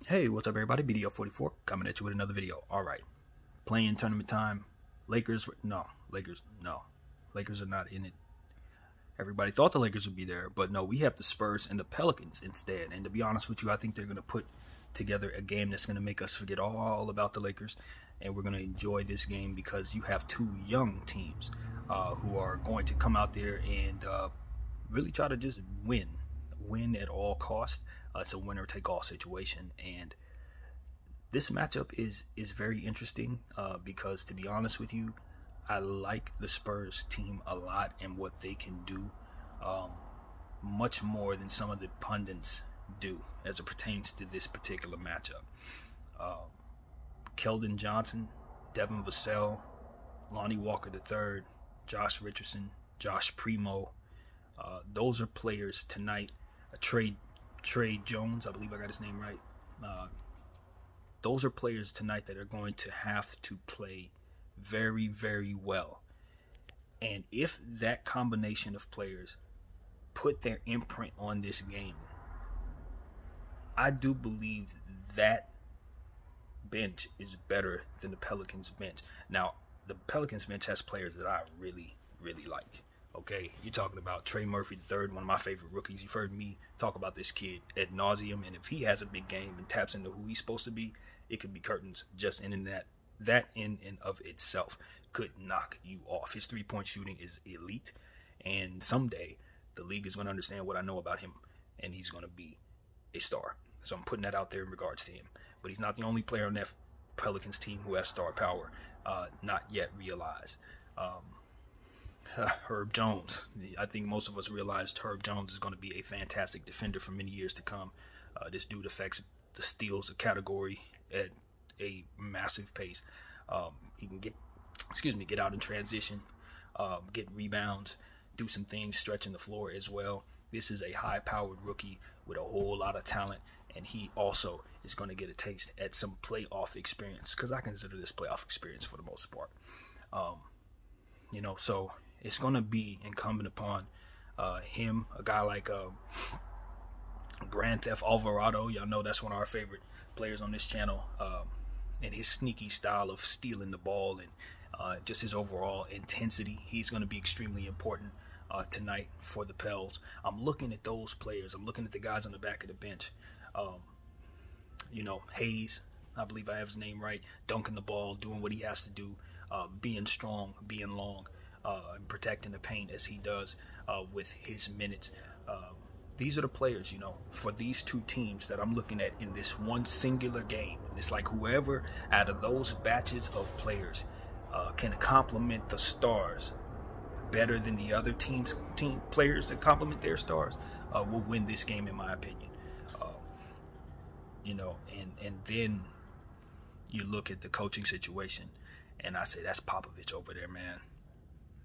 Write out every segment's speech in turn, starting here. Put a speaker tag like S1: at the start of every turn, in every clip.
S1: Hey, what's up everybody? BDL44 coming at you with another video. Alright, playing tournament time. Lakers are not in it. Everybody thought the Lakers would be there, but no, we have the Spurs and the Pelicans instead. And to be honest with you, I think they're going to put together a game that's going to make us forget all about the Lakers, and we're going to enjoy this game because you have two young teams who are going to come out there and really try to just win at all costs. It's a winner-take-all situation, and this matchup is very interesting because, to be honest with you, I like the Spurs team a lot and what they can do, much more than some of the pundits do as it pertains to this particular matchup. Keldon Johnson, Devin Vassell, Lonnie Walker III, Josh Richardson, Josh Primo, those are players tonight. Trey Jones, I believe I got his name right. Those are players tonight that are going to have to play very, very well. And if that combination of players put their imprint on this game, I do believe that bench is better than the Pelicans bench. Now, the Pelicans bench has players that I really, really like. Okay, you're talking about Trey Murphy III, one of my favorite rookies. You've heard me talk about this kid ad nauseum, and if he has a big game and taps into who he's supposed to be, it could be curtains just in that in and of itself could knock you off. His three-point shooting is elite, and someday the league is going to understand what I know about him, and he's going to be a star. So I'm putting that out there in regards to him. But he's not the only player on that Pelicans team who has star power, not yet realized. Herb Jones. I think most of us realized Herb Jones is going to be a fantastic defender for many years to come. This dude affects the steals category at a massive pace. He can get out in transition, get rebounds, do some things stretching the floor as well. This is a high-powered rookie with a whole lot of talent, and he also is going to get a taste at some playoff experience, because I consider this playoff experience for the most part. So it's going to be incumbent upon him, a guy like Grand Theft Alvarado. Y'all know that's one of our favorite players on this channel, and his sneaky style of stealing the ball and just his overall intensity. He's going to be extremely important tonight for the Pels. I'm looking at those players. I'm looking at the guys on the back of the bench. Hayes, I believe I have his name right, dunking the ball, doing what he has to do, being strong, being long, and protecting the paint as he does with his minutes. These are the players, for these two teams that I'm looking at in this one singular game. And it's like whoever out of those batches of players can complement the stars better than the other team players that complement their stars will win this game, in my opinion. And then you look at the coaching situation, and I say that's Popovich over there, man.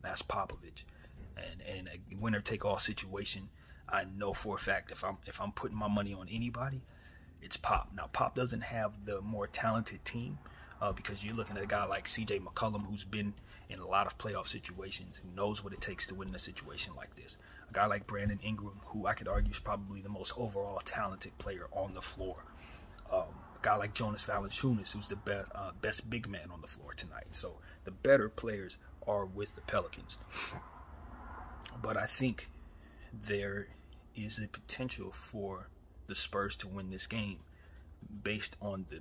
S1: That's Popovich, and a winner-take-all situation. I know for a fact if I'm putting my money on anybody, it's Pop. Now, Pop doesn't have the more talented team because you're looking at a guy like C.J. McCollum, who's been in a lot of playoff situations, who knows what it takes to win in a situation like this. A guy like Brandon Ingram, who I could argue is probably the most overall talented player on the floor. A guy like Jonas Valenciunis, who's the best big man on the floor tonight. So the better players are with the Pelicans. But I think there is a potential for the Spurs to win this game based on the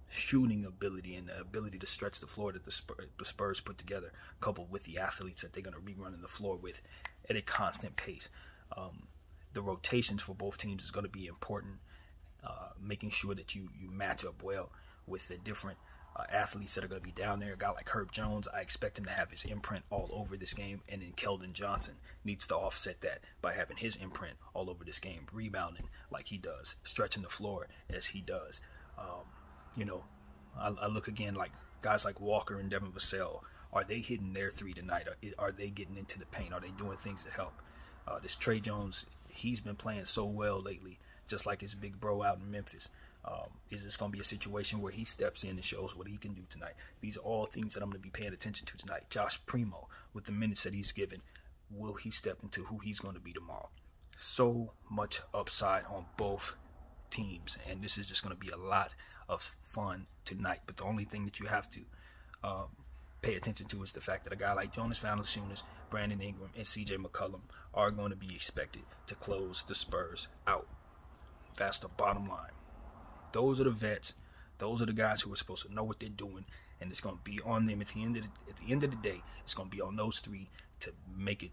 S1: shooting ability and the ability to stretch the floor that the Spurs put together, coupled with the athletes that they're going to be running the floor with at a constant pace. The rotations for both teams is going to be important, making sure that you match up well with the different athletes that are going to be down there. A guy like Herb Jones, I expect him to have his imprint all over this game, and then Keldon Johnson needs to offset that by having his imprint all over this game, rebounding like he does, stretching the floor as he does. I look again like guys like Walker and Devin Vassell. Are they hitting their three tonight? Are they getting into the paint? Are they doing things to help? This Trey Jones, he's been playing so well lately, just like his big bro out in Memphis. Is this going to be a situation where he steps in and shows what he can do tonight? These are all things that I'm going to be paying attention to tonight. Josh Primo, with the minutes that he's given, will he step into who he's going to be tomorrow? So much upside on both teams, and this is just going to be a lot of fun tonight. But the only thing that you have to pay attention to is the fact that a guy like Jonas Valanciunas, Brandon Ingram, and CJ McCollum are going to be expected to close the Spurs out. That's the bottom line. Those are the vets. Those are the guys who are supposed to know what they're doing, and it's going to be on them at the end of the day. It's going to be on those three to make it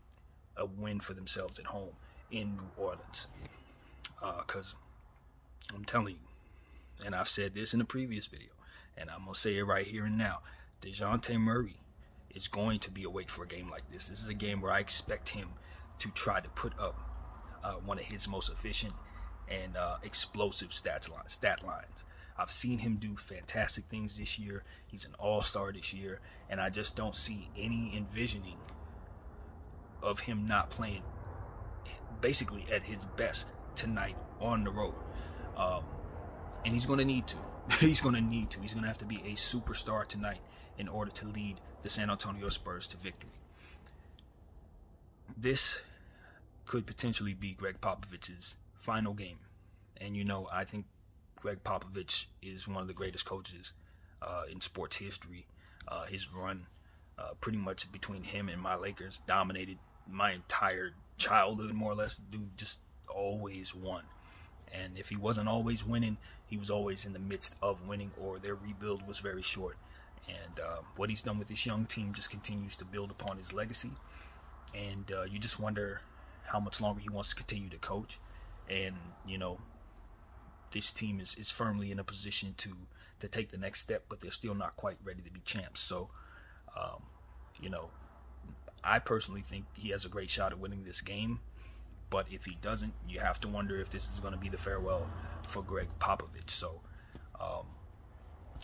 S1: a win for themselves at home in New Orleans. Because I'm telling you, and I've said this in a previous video, and I'm going to say it right here and now, DeJounte Murray is going to be awake for a game like this. This is a game where I expect him to try to put up one of his most efficient and explosive stat lines. I've seen him do fantastic things this year. He's an all-star this year, and I just don't see any envisioning of him not playing basically at his best tonight on the road. And he's going to need to. He's going to have to be a superstar tonight in order to lead the San Antonio Spurs to victory. This could potentially be Greg Popovich's final game. And I think Greg Popovich is one of the greatest coaches in sports history. His run pretty much between him and my Lakers dominated my entire childhood, more or less. Dude just always won. And if he wasn't always winning, he was always in the midst of winning, or their rebuild was very short. And what he's done with this young team just continues to build upon his legacy. And you just wonder how much longer he wants to continue to coach. And, this team is firmly in a position to take the next step, but they're still not quite ready to be champs. So, I personally think he has a great shot at winning this game. But if he doesn't, you have to wonder if this is going to be the farewell for Greg Popovich. So,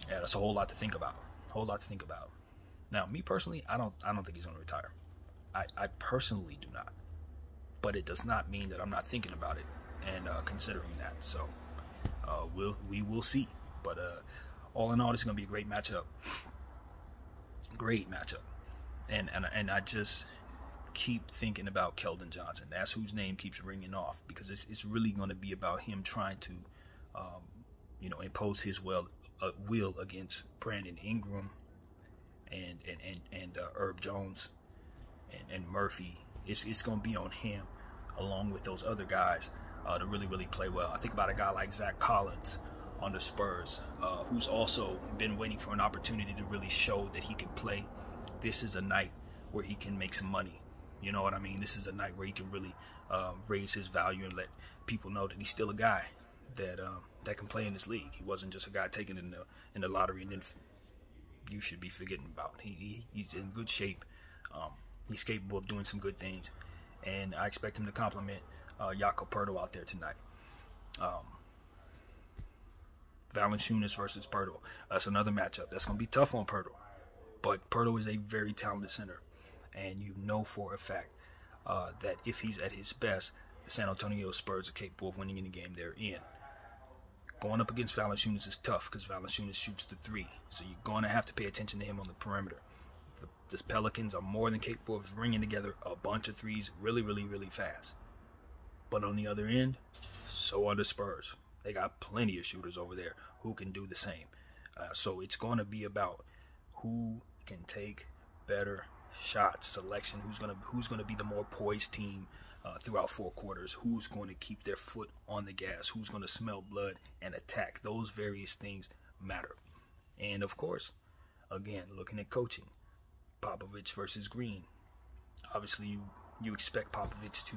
S1: that's a whole lot to think about. Now, me personally, I don't think he's going to retire. I personally do not. But it does not mean that I'm not thinking about it and considering that. So, we will see. But all in all, it's going to be a great matchup. Great matchup. And I just keep thinking about Keldon Johnson. That's whose name keeps ringing off, because it's really going to be about him trying to, impose his will against Brandon Ingram and Herb Jones and Murphy. It's going to be on him along with those other guys to really play well. I think about a guy like Zach Collins on the Spurs, who's also been waiting for an opportunity to really show that he can play. This is a night where he can make some money. You know what I mean? This is a night where he can really raise his value and let people know that he's still a guy that can play in this league. He wasn't just a guy taken in the lottery and then you should be forgetting about. He's in good shape. He's capable of doing some good things, and I expect him to compliment Jakob Poeltl out there tonight. Valenciunis versus Poeltl. That's another matchup. That's going to be tough on Poeltl. But Poeltl is a very talented center. And you know for a fact that if he's at his best, the San Antonio Spurs are capable of winning any game they're in. Going up against Valenciunis is tough because Valenciunis shoots the three. So you're going to have to pay attention to him on the perimeter. The Pelicans are more than capable of ringing together a bunch of threes really fast. But on the other end, so are the Spurs. They got plenty of shooters over there who can do the same. So it's going to be about who can take better shots, selection, who's going to be the more poised team throughout four quarters, who's going to keep their foot on the gas, who's going to smell blood and attack. Those various things matter. And of course, again, looking at coaching, Popovich versus Green. Obviously, you expect Popovich to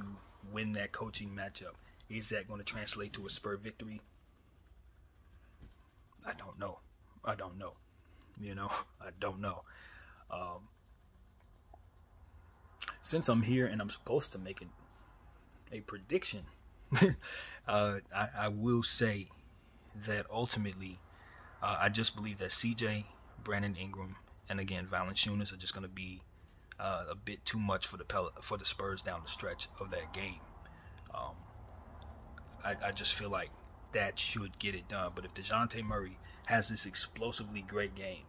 S1: win that coaching matchup. Is that going to translate to a Spur victory? I don't know. I don't know. Since I'm here and I'm supposed to make a prediction, I will say that ultimately, I just believe that CJ, Brandon Ingram, and again Valenciunis are just going to be a bit too much for the Spurs down the stretch of that game. I just feel like that should get it done. But if DeJounte Murray has this explosively great game,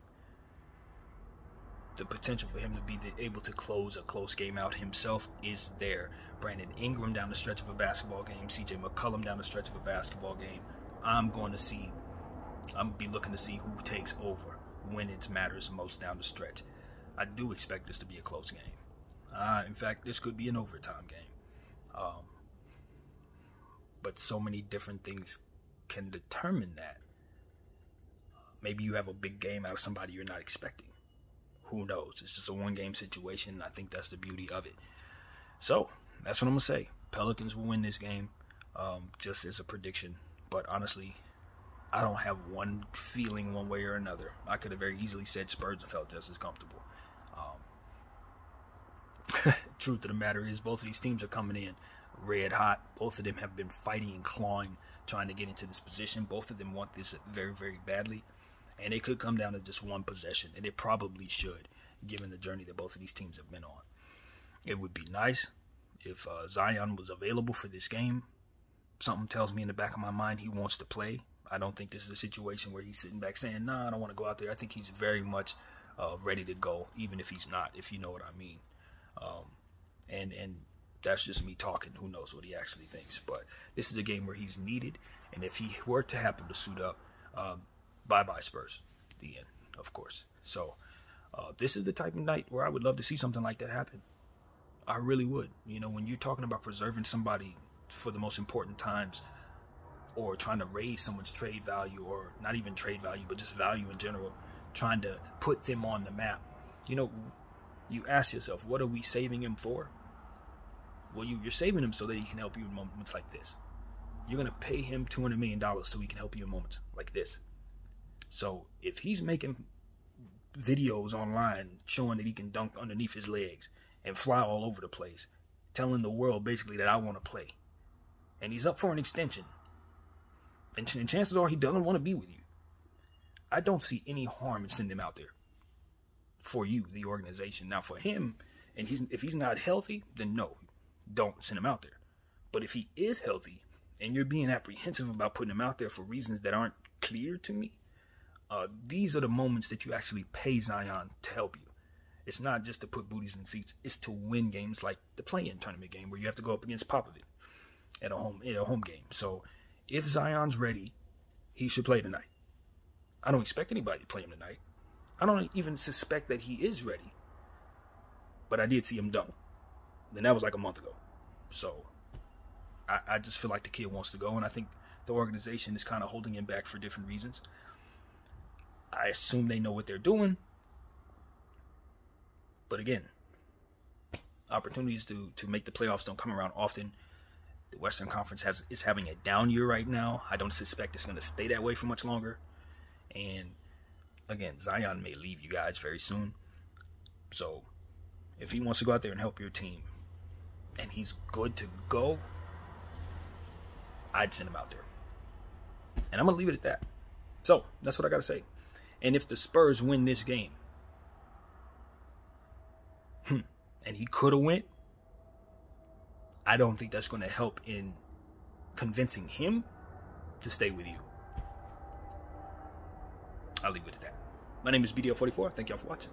S1: the potential for him to be able to close a close game out himself is there. Brandon Ingram down the stretch of a basketball game, CJ McCollum down the stretch of a basketball game, I'm be looking to see who takes over when it matters most down the stretch. I do expect this to be a close game. In fact, this could be an overtime game. But so many different things can determine that. Maybe you have a big game out of somebody you're not expecting. Who knows? It's just a one-game situation, and I think that's the beauty of it. So, that's what I'm going to say. Pelicans will win this game, just as a prediction. But honestly, I don't have one feeling one way or another. I could have very easily said Spurs and felt just as comfortable. Truth of the matter is, both of these teams are coming in red hot. Both of them have been fighting and clawing, trying to get into this position. Both of them want this very, very badly. And it could come down to just one possession, and it probably should, given the journey that both of these teams have been on. It would be nice if Zion was available for this game. Something tells me in the back of my mind he wants to play. I don't think this is a situation where he's sitting back saying, nah, I don't want to go out there. I think he's very much ready to go, even if he's not, if you know what I mean. And that's just me talking. Who knows what he actually thinks. But this is a game where he's needed, and if he were to happen to suit up, bye-bye Spurs. The end, of course. So this is the type of night where I would love to see something like that happen. I really would. You know, when you're talking about preserving somebody for the most important times, or trying to raise someone's trade value, or not even trade value, but just value in general, trying to put them on the map, you know, you ask yourself, what are we saving him for? Well, you're saving him so that he can help you in moments like this. You're going to pay him $200 million so he can help you in moments like this. So if he's making videos online showing that he can dunk underneath his legs and fly all over the place, telling the world basically that I want to play, and he's up for an extension, and chances are he doesn't want to be with you, I don't see any harm in sending him out there for you, the organization. Now for him, and if he's not healthy, then no, don't send him out there. But if he is healthy and you're being apprehensive about putting him out there for reasons that aren't clear to me, these are the moments that you actually pay Zion to help you. It's not just to put booties in seats. It's to win games like the play-in tournament game where you have to go up against Popovich in a home game. So if Zion's ready, he should play tonight. I don't expect anybody to play him tonight. I don't even suspect that he is ready. But I did see him dunk. And that was like a month ago. So I just feel like the kid wants to go, and I think the organization is kind of holding him back for different reasons. I assume they know what they're doing. But again, opportunities to make the playoffs don't come around often. The Western Conference is having a down year right now. I don't suspect it's going to stay that way for much longer. And again, Zion may leave you guys very soon. So if he wants to go out there and help your team, and he's good to go, I'd send him out there. And I'm going to leave it at that. So that's what I got to say. And if the Spurs win this game, and he could have went, I don't think that's going to help in convincing him to stay with you. I'll leave it at that. My name is BDO44. Thank y'all for watching.